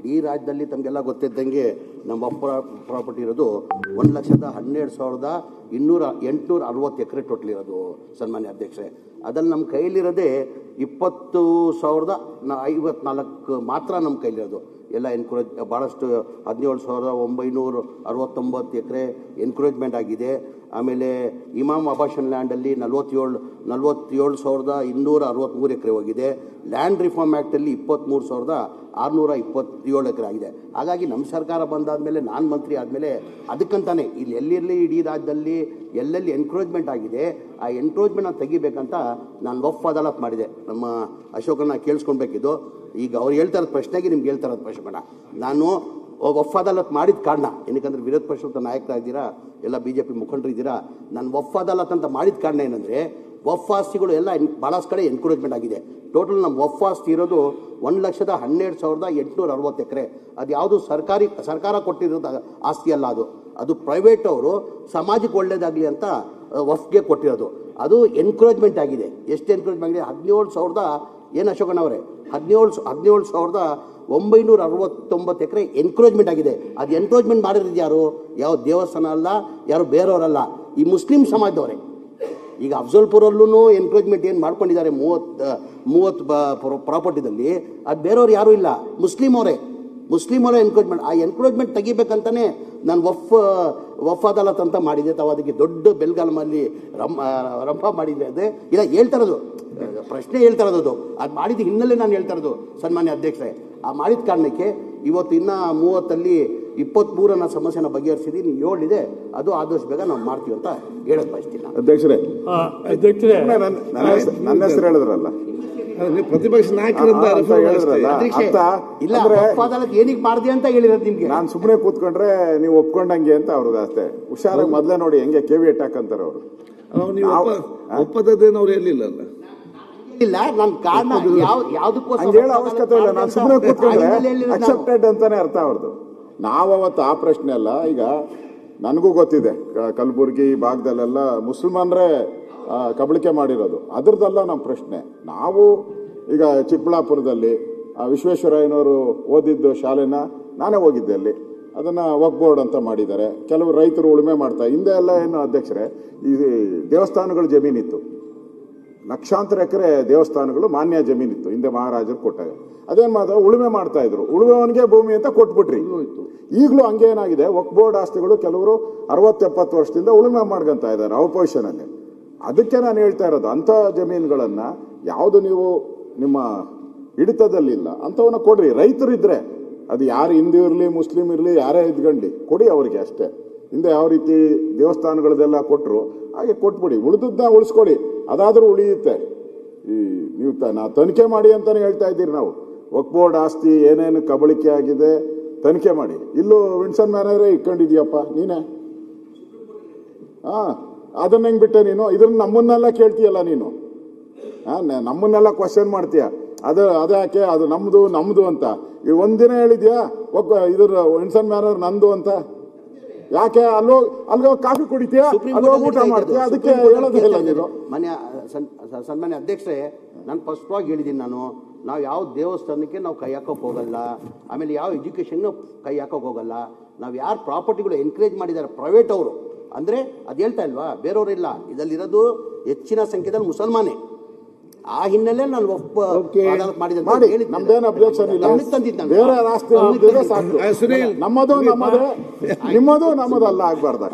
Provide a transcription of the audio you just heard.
ಇಡೀ ರಾಜ್ಯದಲ್ಲಿ ತಮಗೆಲ್ಲ ಗೊತ್ತಿದ್ದಂಗೆ ನಮ್ಮ ಪ್ರಾಪರ್ಟಿ ಇರೋದು 1,12,860 ಎಕರೆ ಟೋಟಲ್ ಇರೋದು ಸನ್ಮಾನ್ಯ ಅಧ್ಯಕ್ಷರೇ. ಅದ್ರಲ್ಲಿ ನಮ್ಮ ಕೈಲಿರೋದೇ 20,054 ಮಾತ್ರ ನಮ್ಮ ಕೈಲಿರೋದು. ಎಲ್ಲ ಎನ್ಕರೇಜ್ ಭಾಳಷ್ಟು 17,969 ಎಕರೆ ಎನ್ಕರೇಜ್ಮೆಂಟ್ ಆಗಿದೆ. ಆಮೇಲೆ ಇಮಾಮ್ ಅಬಾಷನ್ ಲ್ಯಾಂಡಲ್ಲಿ 47,263 ಎಕರೆ ಹೋಗಿದೆ. ಲ್ಯಾಂಡ್ ರಿಫಾರ್ಮ್ ಆ್ಯಕ್ಟಲ್ಲಿ 23,627 ಎಕರೆ ಆಗಿದೆ. ಹಾಗಾಗಿ ನಮ್ಮ ಸರ್ಕಾರ ಬಂದಾದಮೇಲೆ ನಾನು ಮಂತ್ರಿ ಆದಮೇಲೆ ಅದಕ್ಕಂತಾನೆ ಇಲ್ಲಿ ಎಲ್ಲಿರಲಿ ಇಡೀ ರಾಜ್ಯದಲ್ಲಿ ಎಲ್ಲೆಲ್ಲಿ ಎನ್ಕರೇಜ್ಮೆಂಟ್ ಆಗಿದೆ ಆ ಎನ್ಕರೇಜ್ಮೆಂಟ್ನ ತೆಗಿಬೇಕಂತ ನಾನು ವಫ್ ಅದಾಲತ್ ಮಾಡಿದೆ. ನಮ್ಮ ಅಶೋಕನ ಕೇಳಿಸ್ಕೊಳ್ಬೇಕಿದ್ದು. ಈಗ ಅವ್ರು ಹೇಳ್ತಾ ಇರೋದು ಪ್ರಶ್ನೆಗೆ ನಿಮ್ಗೆ ಹೇಳ್ತಾ ಇರೋದು ಪ್ರಶ್ನೆ ಬೇಡ. ನಾನು ವಫ್ ಅದಾಲತ್ ಮಾಡಿದ ಕಾರಣ ಏನಕ್ಕಂದ್ರೆ ವಿರೋಧ ಪಕ್ಷದ ನಾಯಕರಾಗಿದ್ದೀರಾ, ಎಲ್ಲ BJP ಮುಖಂಡರು ಇದ್ದೀರಾ. ನಾನು ವಫ್ ಅದಾಲತ್ ಅಂತ ಮಾಡಿದ ಕಾರಣ ಏನಂದರೆ ವಫ್ ಆಸ್ತಿಗಳು ಎಲ್ಲ ಭಾಳಷ್ಟು ಕಡೆ ಎನ್ಕರೇಜ್ಮೆಂಟ್ ಆಗಿದೆ. ಟೋಟಲ್ ನಮ್ಮ ವಫ್ ಆಸ್ತಿ ಇರೋದು 1,12,860 ಎಕರೆ. ಅದು ಯಾವುದು ಸರ್ಕಾರ ಕೊಟ್ಟಿರೋದು ಆಸ್ತಿ ಅಲ್ಲ, ಅದು ಪ್ರೈವೇಟ್ ಅವರು ಸಮಾಜಕ್ಕೆ ಒಳ್ಳೇದಾಗಲಿ ಅಂತ ವಫ್ಗೆ ಕೊಟ್ಟಿರೋದು. ಅದು ಎನ್ಕರೇಜ್ಮೆಂಟ್ ಆಗಿದೆ. ಎಷ್ಟು ಎನ್ಕರೇಜ್ಮೆಂಟ್ ಆಗಿದೆ? 17,000 ಏನು ಅಶೋಕನವರೇ 17,969 ಎಕರೆ ಎನ್ಕರೇಜ್ಮೆಂಟ್ ಆಗಿದೆ. ಅದು ಎನ್ಕರೇಜ್ಮೆಂಟ್ ಮಾಡಿರೋದು ಯಾರು? ಯಾವ ದೇವಸ್ಥಾನ ಅಲ್ಲ, ಯಾರು ಬೇರೆಯವರಲ್ಲ, ಈ ಮುಸ್ಲಿಂ ಸಮಾಜದವರೇ. ಈಗ ಅಫ್ಜಲ್ಪುರಲ್ಲೂ ಎನ್ಕರೇಜ್ಮೆಂಟ್ ಏನು ಮಾಡ್ಕೊಂಡಿದ್ದಾರೆ 30 ಪ್ರಾಪರ್ಟಿದಲ್ಲಿ, ಅದು ಬೇರೆಯವ್ರು ಯಾರೂ ಇಲ್ಲ, ಮುಸ್ಲಿಮವರೇ ಎನ್ಕರೇಜ್ಮೆಂಟ್. ಆ ಎನ್ಕರೇಜ್ಮೆಂಟ್ ತೆಗಿಬೇಕಂತಲೇ ನಾನು ವಫ್ ಅದಾಲತ್ ಅಂತ ಮಾಡಿದೆ. ತಾವು ಅದಕ್ಕೆ ದೊಡ್ಡ ಬೆಲ್ಗಾಲಮಲ್ಲಿ ರಂಪ ಮಾಡಿದೆ. ಅದೇ ಇಲ್ಲ ಹೇಳ್ತಾ ಇರೋದು ಪ್ರಶ್ನೆ ಹೇಳ್ತಾ ಇರೋದು ಅದು ಮಾಡಿದ ಹಿನ್ನೆಲೆ ನಾನು ಹೇಳ್ತಾ ಇರೋದು ಸನ್ಮಾನ್ಯ ಅಧ್ಯಕ್ಷರೇ. ಆ ಮಾಡಿದ ಕಾರಣಕ್ಕೆ ಇವತ್ತು ಇನ್ನೂ 30ಅಲ್ಲಿ 23 ಸಮಸ್ಯೆನ ಬಗೆಹರಿಸಿದ್ದೀನಿ. 7 ಇದೆ, ಅದು ಆದಷ್ಟು ಬೇಗ ನಾವು ಮಾಡ್ತೀವಿ ಅಂತ ಹೇಳಕ್ ಬಯಸ್ತೀನಿ. ಅಧ್ಯಕ್ಷರೇ ನನ್ನ ಹೆಸರು ಹೇಳಿದ್ರಲ್ಲ, ಪ್ರತಿಪಕ್ಷ ನಾಯಕರಿಂದ ಇಲ್ಲ ಏನಿಗೆ ಮಾಡಿದೆ ಅಂತ ಹೇಳಿರೋದು ನಿಮ್ಗೆ. ನಾನು ಸುಮ್ಮನೆ ಕೂತ್ಕೊಂಡ್ರೆ ನೀವು ಒಪ್ಕೊಂಡಂಗೆ ಅಂತ ಅವ್ರದ್ದು ಅಷ್ಟೇ. ಹುಷಾರಾಗಿ ಮೊದಲೇ ನೋಡಿ ಹೆಂಗೆ KVT ಹಾಕಂತಾರೆ ಅವರು. ಒಪ್ಪದೇನು ಅವ್ರು ಹೇಳಿಲ್ಲ ಇಲ್ಲ. ನನ್ನ ಕಾರಣ ಯಾವುದಕ್ಕೋಸ್ಕರ ಹೇಳೋ ಅವಶ್ಯಕತೆ ಇಲ್ಲ. ನಾನು ಸುಮ್ಮನೆ ಕೂತ್ಕೊಂಡ್ರೆ ಅಕ್ಸೆಪ್ಟೆಡ್ ಅಂತಾನೆ ಅರ್ಥ ಅವ್ರದ್ದು. ನಾವತ್ತು ಆ ಪ್ರಶ್ನೆ ಅಲ್ಲ. ಈಗ ನನಗೂ ಗೊತ್ತಿದೆ ಕಲಬುರಗಿ ಭಾಗದಲ್ಲೆಲ್ಲ ಮುಸಲ್ಮಾನರೇ ಕಬಳಿಕೆ ಮಾಡಿರೋದು, ಅದ್ರದ್ದಲ್ಲ ನಮ್ಮ ಪ್ರಶ್ನೆ. ನಾವು ಈಗ ಚಿಕ್ಕಬಳ್ಳಾಪುರದಲ್ಲಿ ವಿಶ್ವೇಶ್ವರಯ್ಯನವರು ಓದಿದ್ದು ಶಾಲೆನ ನಾನೇ ಹೋಗಿದ್ದೆ. ಅಲ್ಲಿ ಅದನ್ನು ವಕ್ಫ್ ಬೋರ್ಡ್ ಅಂತ ಮಾಡಿದ್ದಾರೆ. ಕೆಲವು ರೈತರು ಉಳುಮೆ ಮಾಡ್ತಾರೆ. ಹಿಂದೆ ಎಲ್ಲ ಏನು ಅಧ್ಯಕ್ಷರೇ, ಈ ದೇವಸ್ಥಾನಗಳು ಜಮೀನಿತ್ತು, ಲಕ್ಷಾಂತರ ಎಕರೆ ದೇವಸ್ಥಾನಗಳು ಮಾನ್ಯ ಜಮೀನಿತ್ತು ಹಿಂದೆ ಮಹಾರಾಜರು ಕೊಟ್ಟಾಗ. ಅದೇನು ಮಾಡಿದ್ರು, ಉಳುಮೆ ಮಾಡ್ತಾ ಇದ್ರು. ಉಳುಮೆವನಿಗೆ ಭೂಮಿ ಅಂತ ಕೊಟ್ಬಿಟ್ರಿ. ಈಗಲೂ ಹಂಗೆ ಏನಾಗಿದೆ, ವಕ್ಫ್ ಬೋರ್ಡ್ ಆಸ್ತಿಗಳು ಕೆಲವರು 60-70 ವರ್ಷದಿಂದ ಉಳುಮೆ ಮಾಡ್ಕೊಂತ ಇದ್ದಾರೆ ಅಪೋಸಿಷನ್ ಅಲ್ಲಿ. ಅದಕ್ಕೆ ನಾನು ಹೇಳ್ತಾ ಇರೋದು, ಅಂಥ ಜಮೀನುಗಳನ್ನ ಯಾವುದು ನೀವು ನಿಮ್ಮ ಹಿಡಿತದಲ್ಲಿಲ್ಲ ಅಂಥವನ್ನ ಕೊಡ್ರಿ. ರೈತರಿದ್ರೆ ಅದು ಯಾರು ಹಿಂದೂ ಇರಲಿ ಮುಸ್ಲಿಂ ಇರಲಿ ಯಾರೇ ಇದ್ಕೊಂಡಿ ಕೊಡಿ ಅವ್ರಿಗೆ ಅಷ್ಟೇ. ಹಿಂದೆ ಯಾವ ರೀತಿ ದೇವಸ್ಥಾನಗಳದೆಲ್ಲ ಕೊಟ್ಟರು ಹಾಗೆ ಕೊಟ್ಬಿಡಿ, ಉಳಿದನ್ನ ಉಳಿಸ್ಕೊಡಿ, ಅದಾದರೂ ಉಳಿಯುತ್ತೆ. ನೀವು ನಾವು ತನಿಖೆ ಮಾಡಿ ಅಂತಾನೆ ಹೇಳ್ತಾ ಇದ್ದೀರಿ. ನಾವು ವಕ್ಫ್ ಬೋರ್ಡ್ ಆಸ್ತಿ ಏನೇನು ಕಬಳಿಕೆ ಆಗಿದೆ ತನಿಖೆ ಮಾಡಿ. ಇಲ್ಲೂ ವಿನ್ಸನ್ ಮ್ಯಾನರೇ ಇಟ್ಕೊಂಡಿದ್ಯಪ್ಪ ನೀನೇ. ಅದನ್ನ ಹೆಂಗ್ ಬಿಟ್ಟೆ ನೀನು? ಇದನ್ನ ನಮ್ಮನ್ನೆಲ್ಲ ಕೇಳ್ತೀಯಲ್ಲ ನೀನು, ನಮ್ಮನ್ನೆಲ್ಲ ಕ್ವಶನ್ ಮಾಡ್ತೀಯ. ಅದ್ಯಾಕೆ ಅದು ನಮ್ದು ಅಂತ ಈ ಒಂದಿನ ಹೇಳಿದ್ಯಾ ಇದ್ರ ವಿನ್ಸನ್ ಮ್ಯಾನರ್ ನಂದು ಅಂತ? ಯಾಕೆ ಅಲ್ಲೋ ಕಾಫಿ ಕುಡಿತೀಯ, ಅಲ್ಲೋ ಊಟ ಮಾಡ್ತೀಯ, ಅದಕ್ಕೆ ಹೇಳೋದಿಲ್ಲ ನೀನು. ಸನ್ಮಾನ್ಯ ಅಧ್ಯಕ್ಷರೇ, ನಾನು ಸ್ಪಷ್ಟವಾಗಿ ಹೇಳಿದ್ದೀನಿ. ನಾವು ಯಾವ ದೇವಸ್ಥಾನಕ್ಕೆ ನಾವು ಕೈ ಹಾಕೋಕೆ ಹೋಗಲ್ಲ. ಆಮೇಲೆ ಯಾವ ಎಜುಕೇಷನ್ಗೆ ಕೈ ಹಾಕೋಕೆ ಹೋಗಲ್ಲ. ನಾವು ಯಾರು ಪ್ರಾಪರ್ಟಿಗಳು ಎನ್ಕರೇಜ್ ಮಾಡಿದ್ದಾರೆ ಪ್ರೈವೇಟ್ ಅವರು ಅಂದರೆ ಅದು ಹೇಳ್ತಾ ಇಲ್ವಾ, ಬೇರೆಯವರಿಲ್ಲ. ಇದರಲ್ಲಿರೋದು ಹೆಚ್ಚಿನ ಸಂಖ್ಯೆಯಲ್ಲಿ ಮುಸಲ್ಮಾನೇ. ಆ ಹಿನ್ನೆಲೆ ನಾನು ನಮ್ದೇನು ಅಬ್ಜೆಕ್ಷನ್ ಇಲ್ಲ. ಬೇರೆ ರಾಷ್ಟ್ರ ನಿಮ್ಮದು ನಮ್ಮದಲ್ಲ ಆಗ್ಬಾರ್ದು.